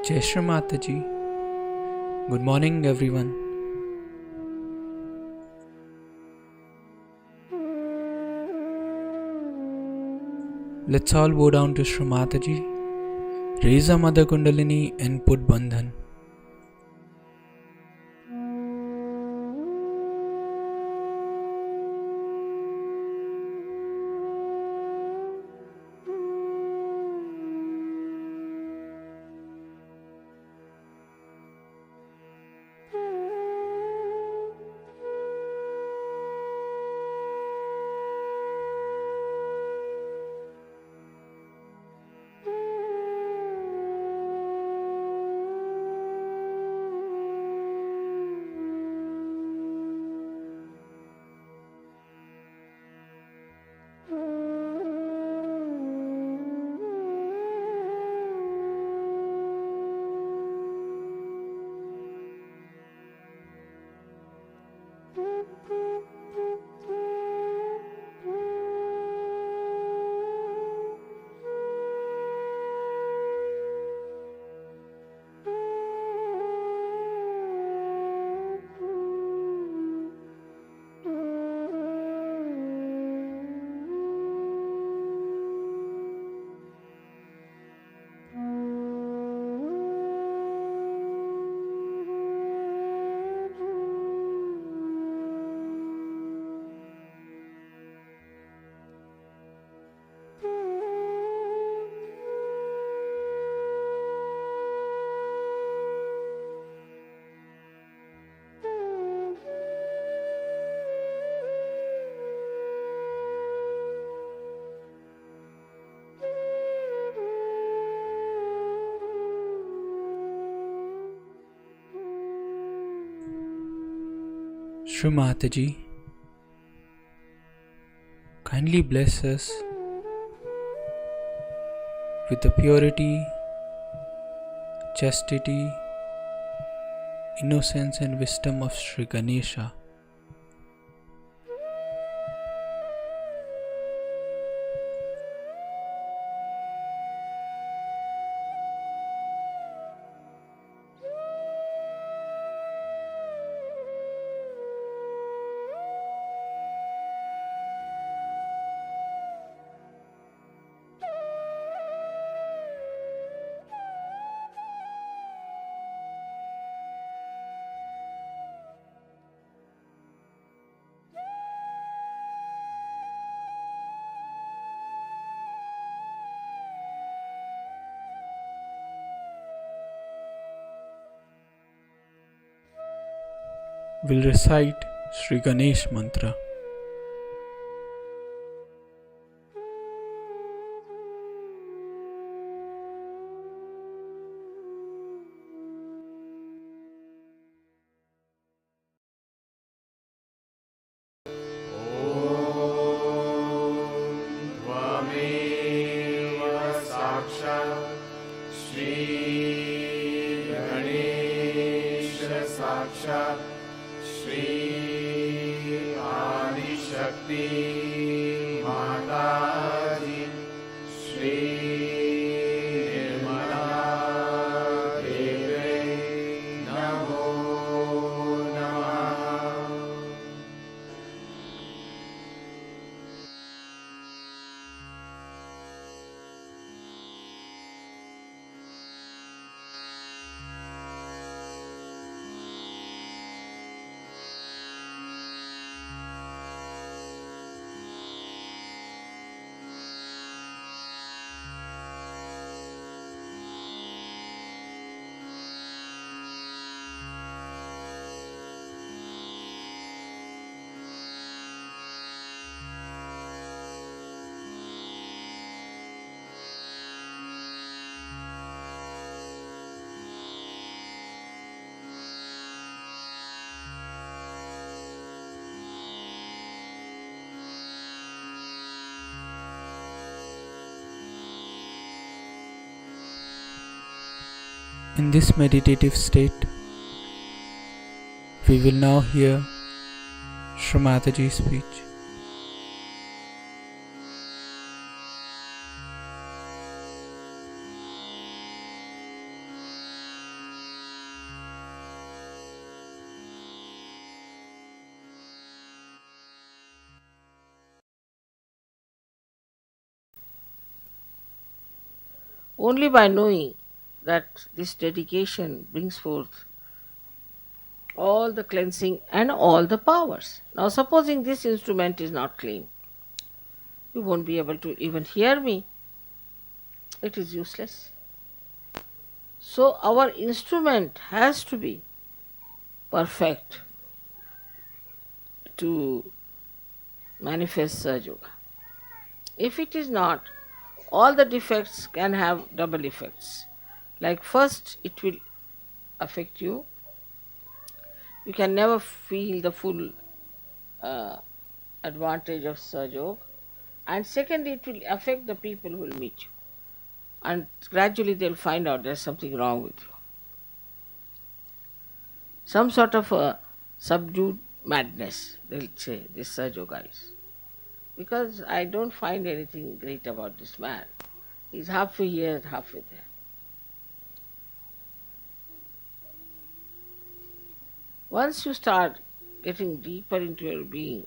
Jai Shri Mataji. Good morning, everyone. Let's all bow down to Shri Mataji, raise our Mother Kundalini and put Bandhan. Shri Mataji, kindly bless us with the purity, chastity, innocence and wisdom of Sri Ganesha. Will recite Sri Ganesh Mantra. In this meditative state, we will now hear Shri Mataji's speech. Only by knowing that this dedication brings forth all the cleansing and all the powers. Now, supposing this instrument is not clean, you won't be able to even hear me. It is useless. So, our instrument has to be perfect to manifest Sahaja Yoga. If it is not, all the defects can have double effects. Like, first, it will affect you. You can never feel the full uh, advantage of Sahaja Yoga. And secondly, it will affect the people who will meet you. And gradually they'll find out there's something wrong with you. Some sort of a subdued madness, they'll say, this Sahaja Yoga is. Because I don't find anything great about this man. He's halfway here, halfway there. Once you start getting deeper into your being,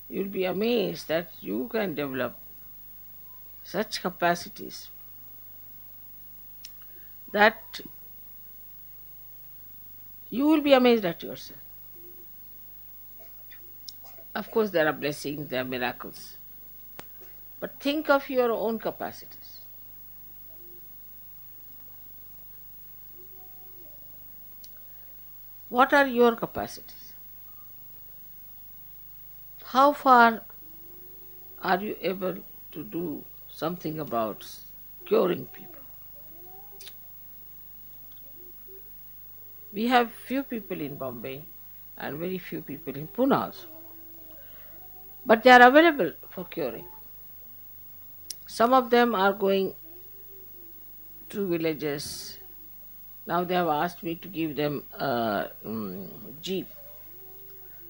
you'll be amazed that you can develop such capacities that you will be amazed at yourself. Of course, there are blessings, there are miracles. But think of your own capacities. What are your capacities? How far are you able to do something about curing people? We have few people in Bombay and very few people in Pune also. But they are available for curing. Some of them are going to villages. Now they have asked me to give them a jeep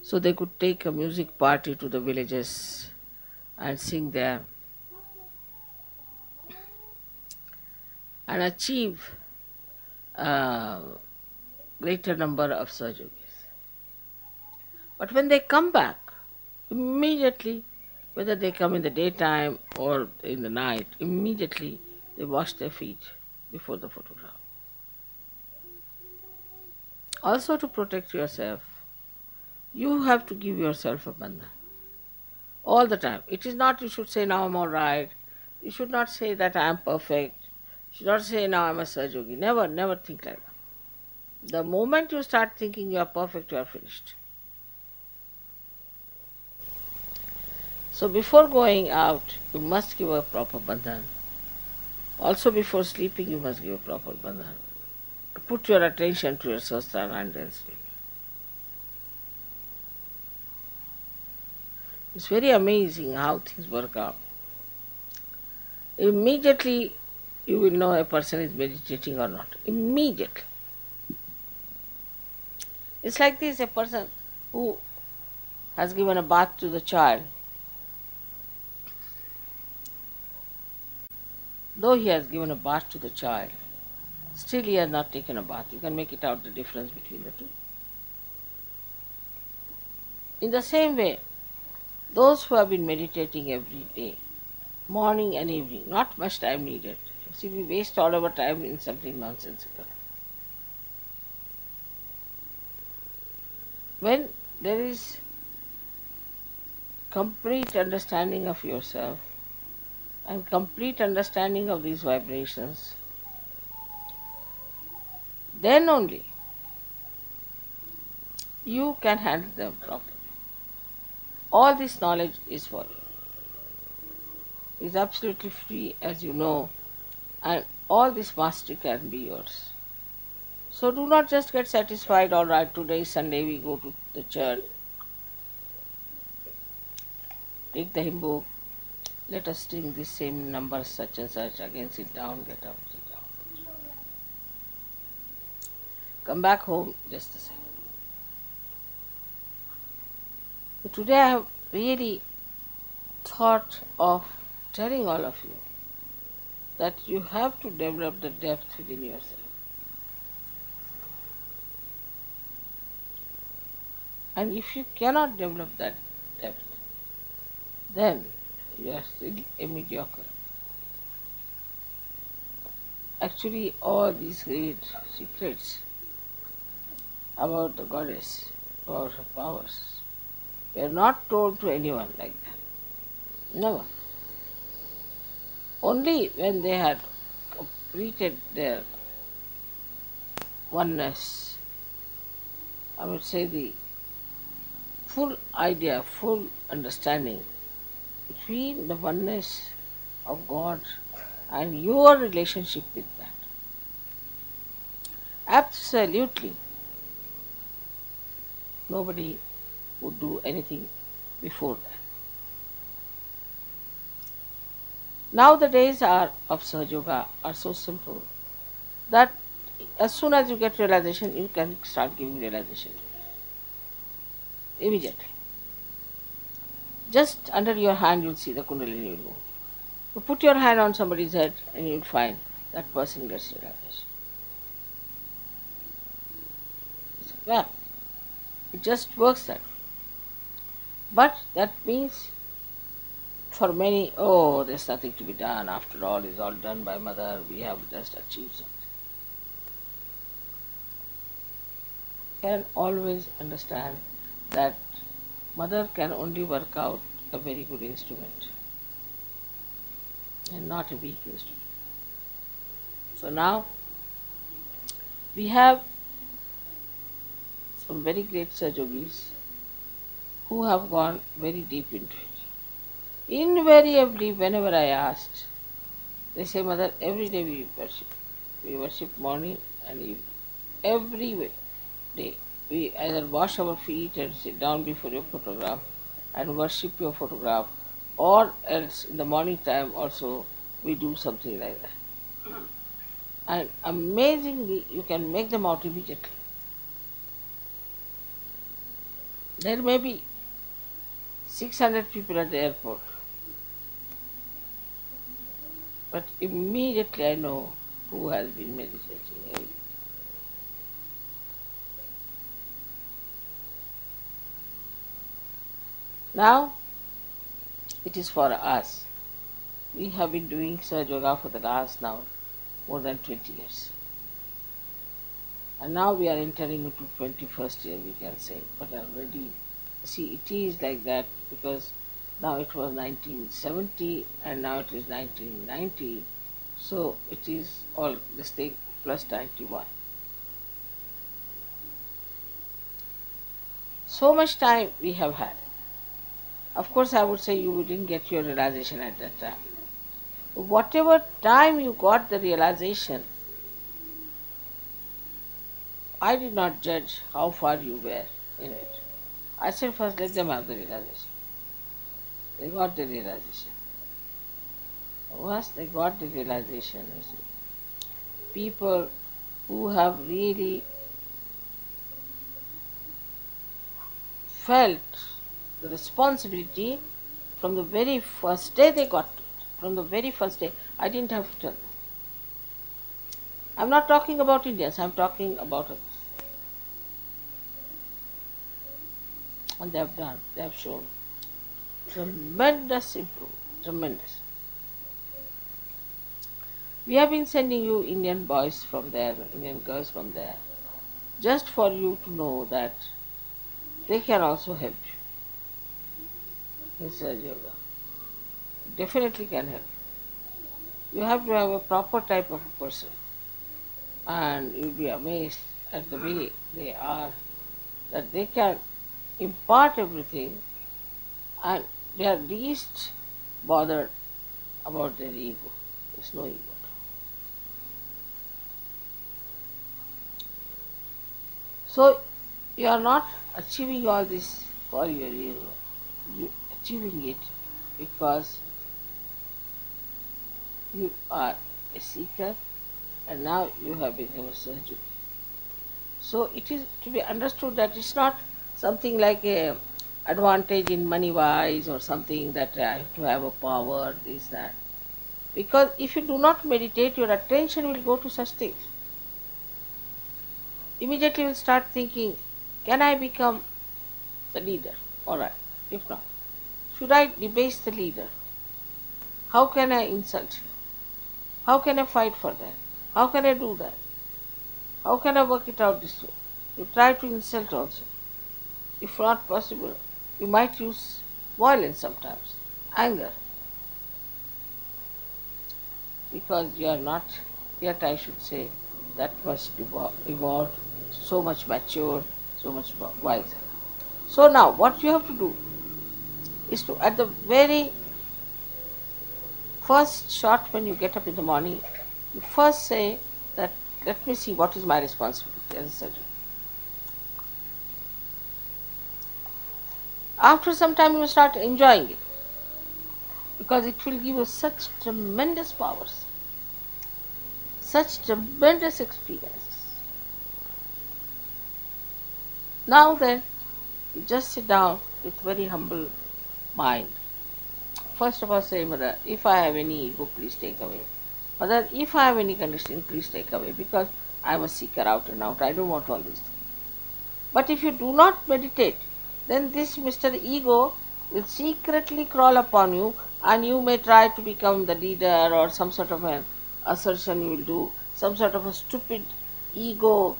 so they could take a music party to the villages and sing there and achieve a greater number of surgeries. But when they come back, immediately, whether they come in the daytime or in the night, immediately they wash their feet before the photograph. Also, to protect yourself, you have to give yourself a bandhan all the time. It is not you should say, now I'm all right. You should not say that I am perfect. You should not say, now I'm a Sahaja. Never, never think like that. The moment you start thinking you are perfect, you are finished. So before going out, you must give a proper bandhan. Also before sleeping, you must give a proper bandhan. Put your attention to your sastra and then sleep. It's very amazing how things work out. Immediately you will know a person is meditating or not. Immediately. It's like this, a person who has given a bath to the child. Though he has given a bath to the child, still he has not taken a bath. You can make it out the difference between the two. In the same way, those who have been meditating every day, morning and evening, not much time needed. See, we waste all our time in something nonsensical. When there is complete understanding of yourself and complete understanding of these vibrations, then only you can handle them properly. All this knowledge is for you. It's absolutely free, as you know, and all this mastery can be yours. So do not just get satisfied, all right, today is Sunday, we go to the church, take the hymn book, let us sing this same number such and such, again sit down, get up, sit down. Come back home, just the same. So today I have really thought of telling all of you that you have to develop the depth within yourself. And if you cannot develop that depth, then you are still a mediocre. actually all these great secrets about the goddess, about her powers, were not told to anyone like that. Never. Only when they had completed their oneness, I would say the full idea, full understanding between the oneness of God and your relationship with that. Absolutely nobody would do anything before that. Now the days are of Sahaja Yoga are so simple that as soon as you get realization, you can start giving realization immediately. Just under your hand, you'll see the Kundalini will move. You put your hand on somebody's head and you'll find that person gets realization. Well, it just works that way. But that means for many, oh, there's nothing to be done. After all, it's all done by mother. We have just achieved something. Can always understand that mother can only work out a very good instrument and not a weak instrument. So now we have some very great Sajogis who have gone very deep into it. Invariably, whenever I asked, they say, Mother, every day we worship. We worship morning and evening. Every day. We either wash our feet and sit down before your photograph and worship your photograph, or else in the morning time also we do something like that. And amazingly, you can make them out immediately. There may be 600 people at the airport, but immediately I know who has been meditating. Now it is for us. We have been doing Sahaja Yoga for the last now more than 20 years. And now we are entering into 21st year, we can say. But already, see, it is like that because now it was 1970 and now it is 1990. So it is all this thing plus 91. So much time we have had. Of course, I would say you didn't get your realization at that time. Whatever time you got the realization, I did not judge how far you were in it. I said first let them have the realization. They got the realization. Once they got the realization, you see, people who have really felt the responsibility from the very first day they got to it. From the very first day, I didn't have to tell them. I'm not talking about Indians, I'm talking about others. And they have done, they have shown tremendous improvement, tremendous. We have been sending you Indian boys from there, Indian girls from there, just for you to know that they can also help you in Sahaja Yoga. Definitely can help you. You have to have a proper type of a person, and you'll be amazed at the way they are, that they can impart everything and they are least bothered about their ego. There's no ego. So you are not achieving all this for your ego. You achieving it because you are a seeker and now you have become a surgeon. So it is to be understood that it's not something like a advantage in money wise or something that I have to have a power, this, that. Because if you do not meditate, your attention will go to such things. Immediately you will start thinking, can I become the leader? Alright, if not, should I debase the leader? How can I insult him? How can I fight for that? How can I do that? How can I work it out this way? You try to insult also. If not possible, you might use violence sometimes, anger, because you are not yet, I should say, that much evolved, so much mature, so much wiser. So now, what you have to do is to, at the very first shot when you get up in the morning, you first say that, let me see what is my responsibility as a surgeon. After some time, you will start enjoying it because it will give you such tremendous powers, such tremendous experiences. Now then, you just sit down with very humble mind. First of all, say, Mother, if I have any ego, please take away. Mother, if I have any conditioning, please take away, because I am a seeker out and out. I don't want all these things. But if you do not meditate, then this Mr. Ego will secretly crawl upon you, and you may try to become the leader, or some sort of an assertion you will do, some sort of a stupid ego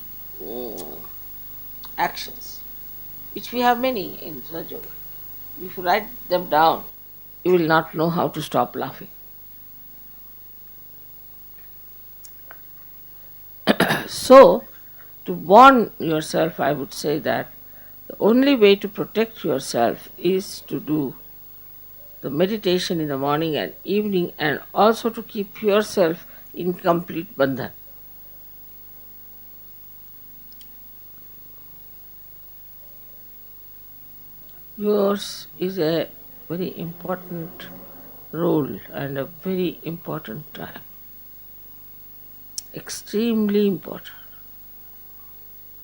actions, which we have many in Raja Yoga. If you write them down, you will not know how to stop laughing. So, to warn yourself, I would say that the only way to protect yourself is to do the meditation in the morning and evening, and also to keep yourself in complete bandhan. Yours is a very important role and a very important time. Extremely important.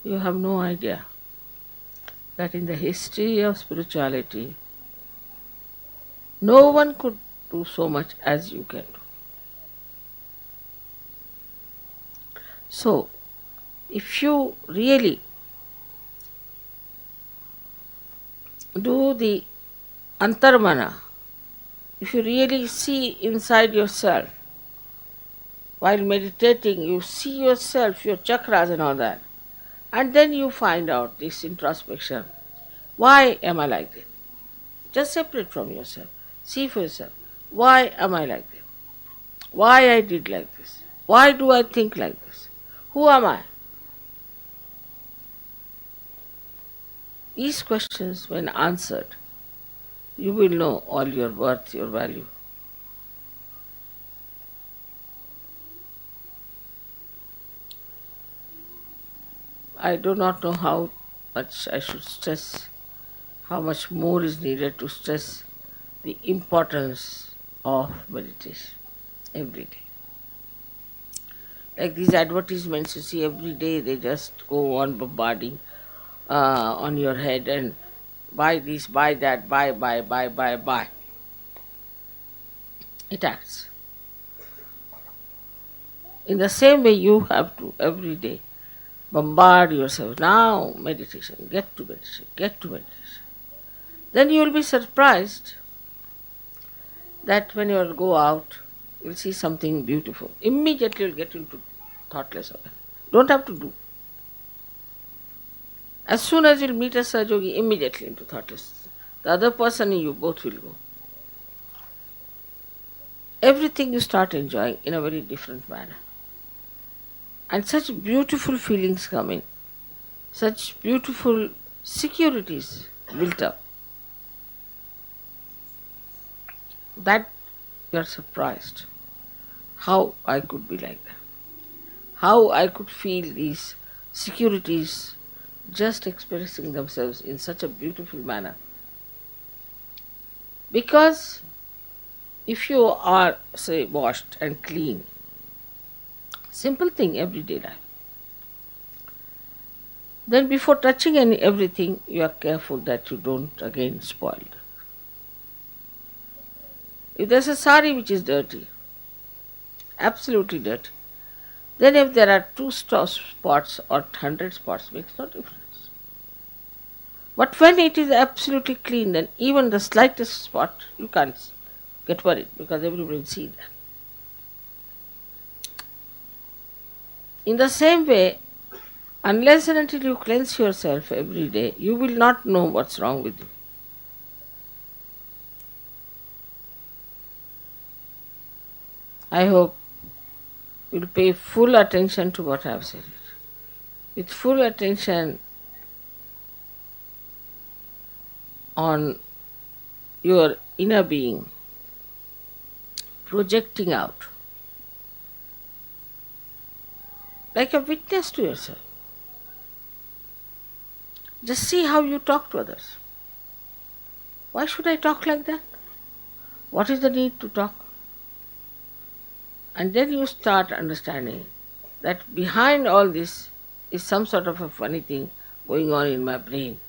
You have no idea that in the history of spirituality, no one could do so much as you can do. So, if you really do the antarmana, if you really see inside yourself, while meditating, you see yourself, your chakras and all that, and then you find out this introspection. Why am I like this? Just separate from yourself. See for yourself. Why am I like this? Why I did like this? Why do I think like this? Who am I? These questions, when answered, you will know all your worth, your value. I do not know how much I should stress, how much more is needed to stress the importance of meditation every day. Like these advertisements you see every day, they just go on bombarding on your head and buy this, buy that, buy. It acts. In the same way, you have to every day bombard yourself. Now, meditation, get to meditation, get to meditation. Then you will be surprised that when you go out, you'll see something beautiful. Immediately you'll get into thoughtless awareness. Don't have to do. As soon as you'll meet a Sahaja, immediately into thoughtless. The other person and you both will go. Everything you start enjoying in a very different manner. And such beautiful feelings come in, such beautiful securities built up, that you are surprised how I could be like that, how I could feel these securities just expressing themselves in such a beautiful manner. Because if you are, say, washed and clean, simple thing, everyday life, then before touching everything, you are careful that you don't again spoil it. If there's a sari which is dirty, absolutely dirty, then if there are two spots or 100 spots, makes no difference. But when it is absolutely clean, then even the slightest spot, you can't get worried because everybody will see that. In the same way, unless and until you cleanse yourself every day, you will not know what's wrong with you. I hope you'll pay full attention to what I have said. With full attention on your inner being, projecting out, like a witness to yourself. Just see how you talk to others. Why should I talk like that? What is the need to talk? And then you start understanding that behind all this is some sort of a funny thing going on in my brain.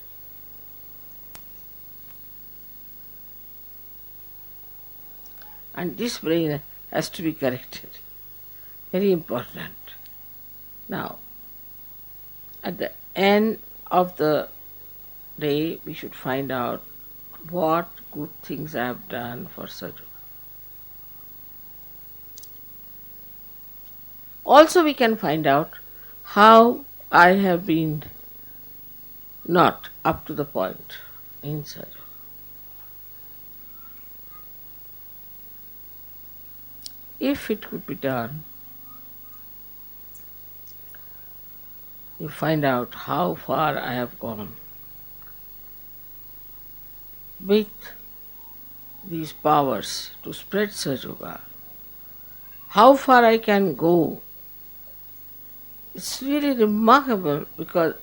And this brain has to be corrected. Very important. Now, at the end of the day, we should find out what good things I have done for Sadhu. Also, we can find out how I have been not up to the point in Sadhu. If it could be done, you find out how far I have gone with these powers to spread Sahaja, how far I can go. It's really remarkable because,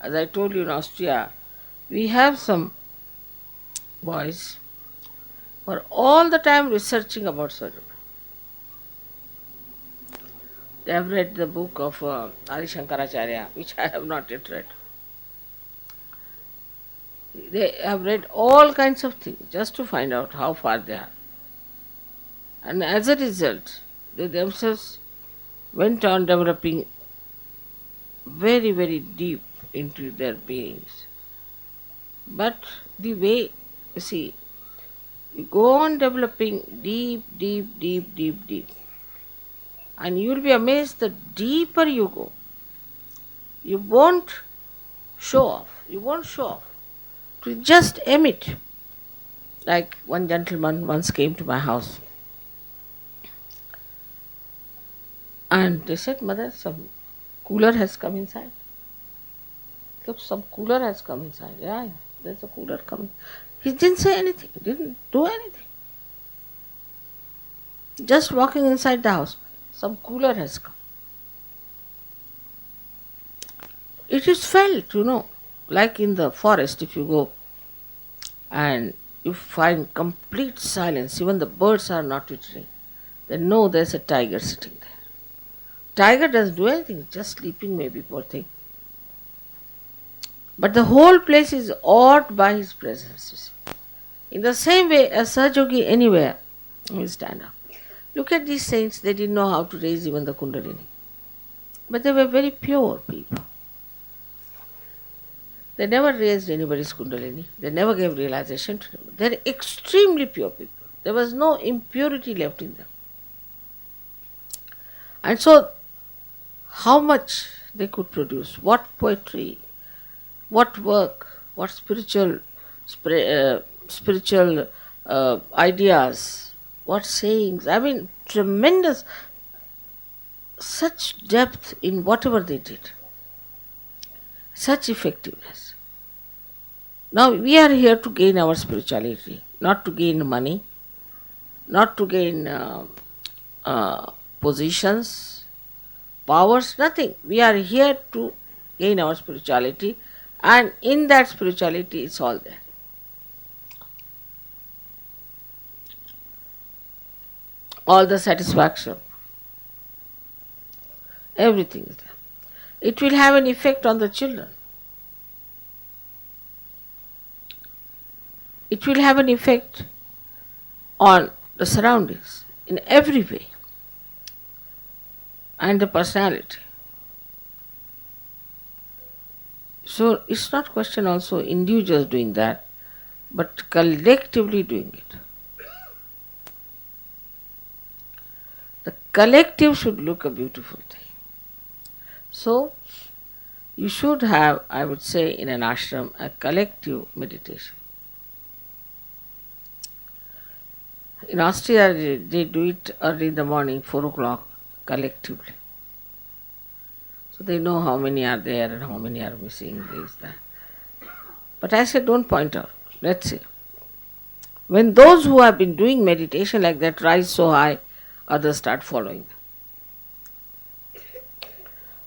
as I told you in Austria, we have some boys who are all the time researching about Sahaja. They have read the book of Adi Shankaracharya, which I have not yet read. They have read all kinds of things just to find out how far they are. And as a result, they themselves went on developing very, very deep into their beings. But the way, you see, you go on developing deep, deep, deep, deep, deep. And you will be amazed the deeper you go, you won't show off. You won't show off. To just emit. Like one gentleman once came to my house and they said, Mother, some cooler has come inside. Look, some cooler has come inside. Yeah, there's a cooler coming. He didn't say anything, didn't do anything. Just walking inside the house, some cooler has come. It is felt, like in the forest if you go and you find complete silence, even the birds are not twittering, then know there's a tiger sitting there. Tiger doesn't do anything, just sleeping maybe, poor thing. But the whole place is awed by his presence, you see. In the same way, a Sahajogi anywhere will stand up. Look at these saints, they didn't know how to raise even the Kundalini. But they were very pure people. They never raised anybody's Kundalini. They never gave realization to them. They're extremely pure people. There was no impurity left in them. And so, how much they could produce, what poetry, what work, what spiritual ideas, what sayings. I mean, tremendous, such depth in whatever they did, such effectiveness. Now we are here to gain our spirituality, not to gain money, not to gain positions, powers, nothing. We are here to gain our spirituality, and in that spirituality it's all there. All the satisfaction, everything is there. It will have an effect on the children. It will have an effect on the surroundings in every way, and the personality. So it's not question also individuals doing that, but collectively doing it. The collective should look a beautiful thing. So, you should have, I would say, in an ashram, a collective meditation. In Austria, they do it early in the morning, 4 o'clock, collectively. So they know how many are there and how many are missing, this, that. But I said, don't point out. Let's see. When those who have been doing meditation like that rise so high, others start following them.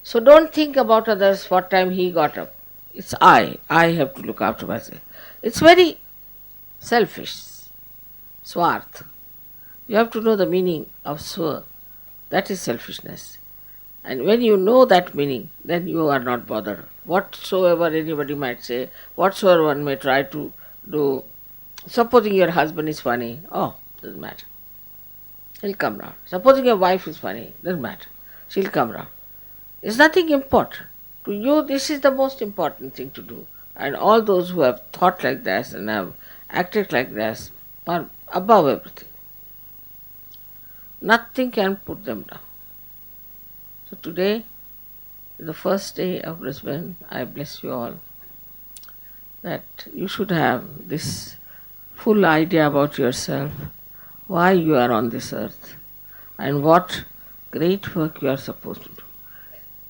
So don't think about others, what time he got up. It's I. I have to look after myself. It's very selfish. Swarth. You have to know the meaning of swa. That is selfishness. And when you know that meaning, then you are not bothered. Whatsoever anybody might say, whatsoever one may try to do, supposing your husband is funny, oh, doesn't matter. He'll come round. Supposing your wife is funny, doesn't matter. She'll come round. It's nothing important. To you, this is the most important thing to do. And all those who have thought like this and have acted like this are above everything. Nothing can put them down. So today, the first day of Brisbane, I bless you all that you should have this full idea about yourself, why you are on this earth, and what great work you are supposed to do.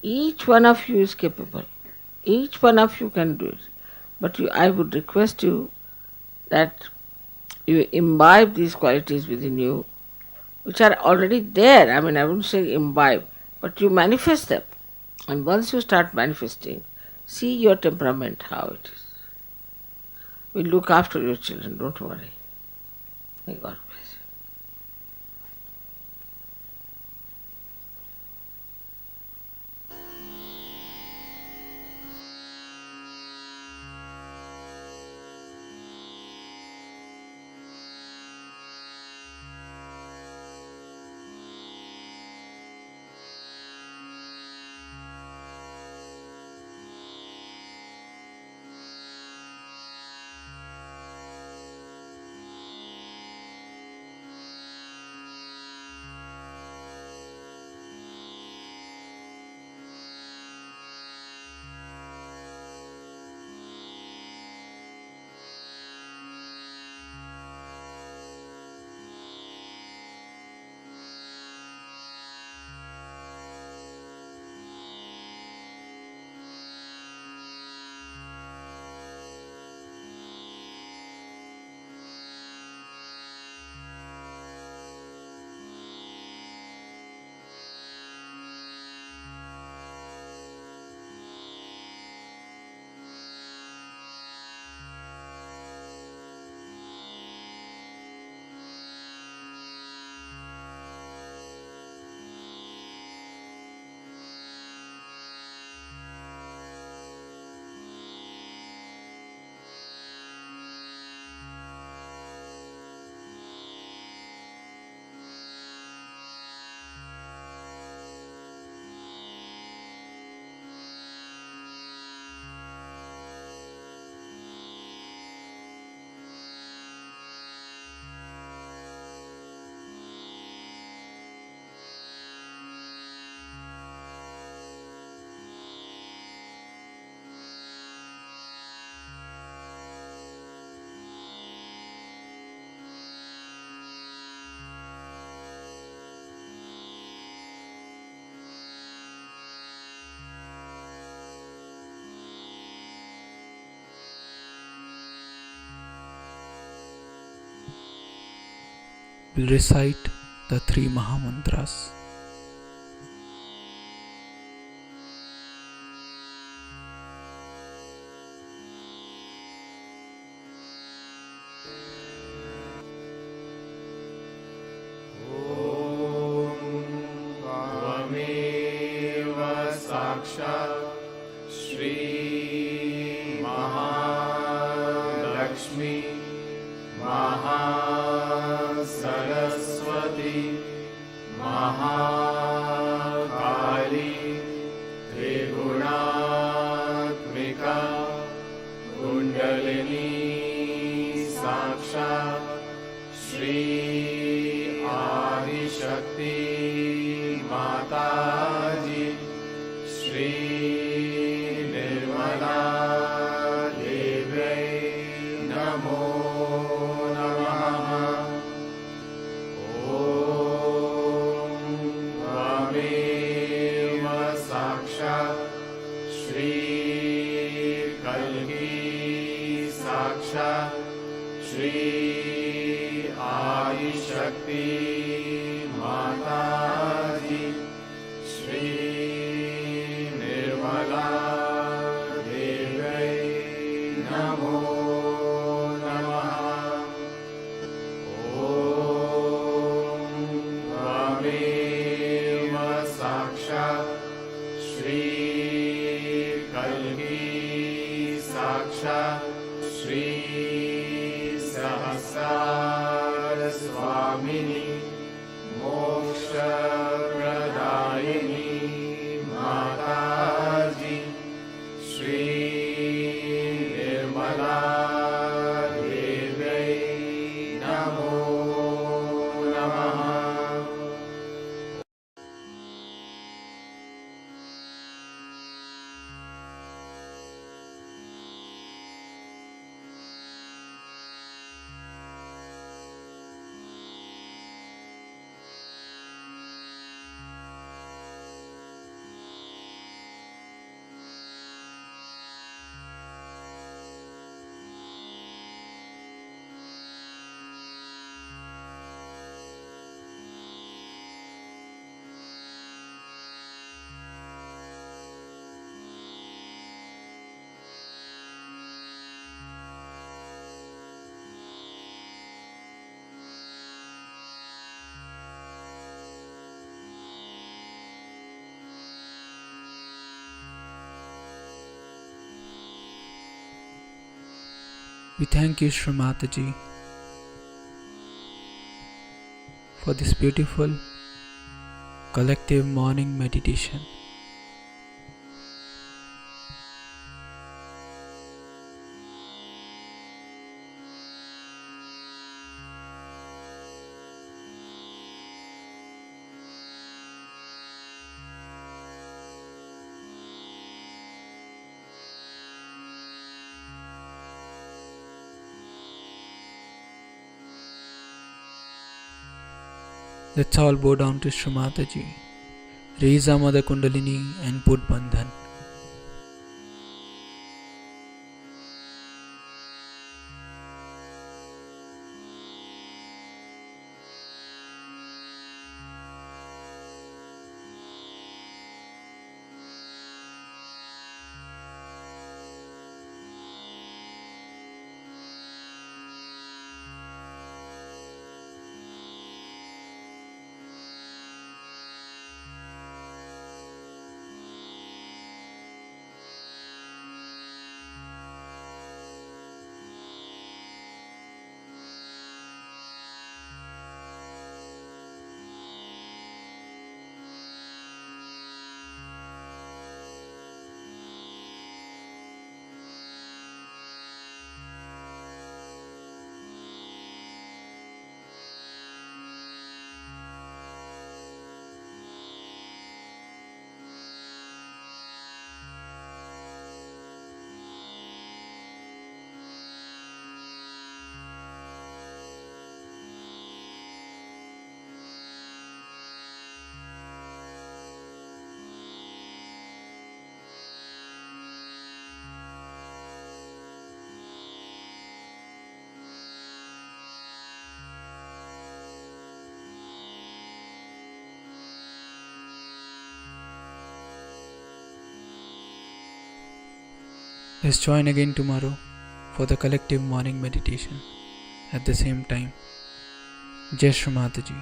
Each one of you is capable. Each one of you can do it. But I would request you that you imbibe these qualities within you, which are already there. I mean, I wouldn't say imbibe, but you manifest them. And once you start manifesting, see your temperament, how it is. We'll look after your children, don't worry. May God bless you. We'll recite the three Mahamantras. Nirmala Devai Namo Namaha. Om Tvameva Sakshat Shri Kalki Sakshat Shri Adi Shakti Mataji Shri Nirmala Devai Namo Namaha. Om Tvameva Sakshat Shri Kalki Sakshat Shri Sahasar Swamini Moksha Pradayini Mataji Shri Nirmala Devai Namo Namaha. We thank you, Shri Mataji, for this beautiful collective morning meditation. Let's all bow down to Shri Mataji, raise our Mother Kundalini and put Bandhan. Let's join again tomorrow for the collective morning meditation at the same time. Jai Shri Mataji.